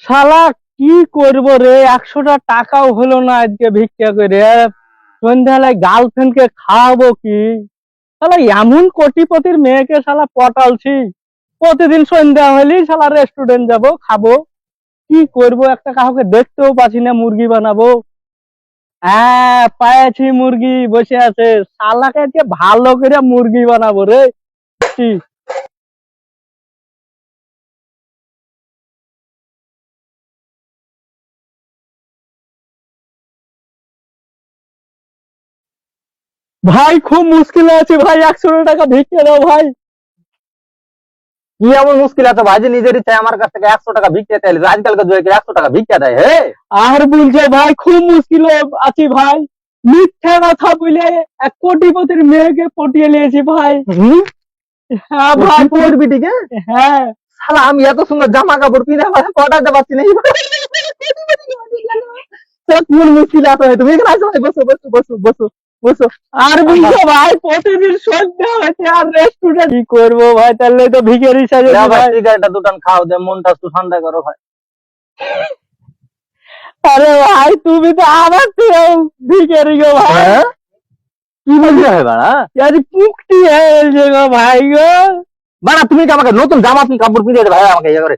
শালা কি করবো রে, 100টা টাকাও হলো না আজকে ভিক্ষা করে। সন্ধ্যাবেলায় গার্লফ্রেন্ডকে খাওয়াবো কি? শালা এমন কোটিপতির মেয়েকে শালা পটালছি, প্রতিদিন সন্ধ্যা হলেই শালা রেস্টুরেন্ট যাব খাবো। কি করব, একটা কাউকে দেখতেও পাচ্ছি না, মুরগি বানাবো। হ্যাঁ পাইছি, মুরগি বসে আছে। শালাকে আজকে ভালো করে মুরগি বানাবো রে। কি ভাই, খুব মুশকিল আছে ভাই, 100 টাকা ভিক্ষা দাও ভাই। কি এমন মুশকিল আছে ভাই যে নিজের ইচ্ছায় আমার কাছ থেকে 100 টাকা ভিক্ষা চাইলে? আজকালকার যুগে 100 টাকা ভিক্ষা দেয়? হে, আর বলছে ভাই, খুব মুশকিল আছি ভাই। মিথ্যা কথা বলে 1 কোটিপতির মেয়েকে পটিয়ে নিয়েছি ভাই। হুম, হ্যাঁ ভাই। করবি ঠিক? হ্যাঁ। শালা আমি এত সুন্দর জামা কাপড় কিনে পটাতে পারছি না, কোন মুশকিল আছে? তুমি এখানে আসো ভাই, বসো বসো বসো বসো বসো। আর বলছো ভাই, প্রতিদিন সন্ধ্যা হচ্ছে আর রেস্টুরেন্ট কি করবো ভাই? তাহলে তো ভিখারি সাজেছি ভাই ভাই। সিগারেটটা দুটান খাও, যে মনটা একটু ঠান্ডা করো ভাই। আরে ভাই, তুমি তো আমার থেকেও ভিখারি গো ভাই। হ্যাঁ, কি বলছো ভাই বাড়া? আজ পুকটি হয়েছে গো ভাই গো। বাড়া তুমি কি আমাকে নতুন জামা কাপড় কিনে দেবে ভাই আমাকে ইয়ে করে?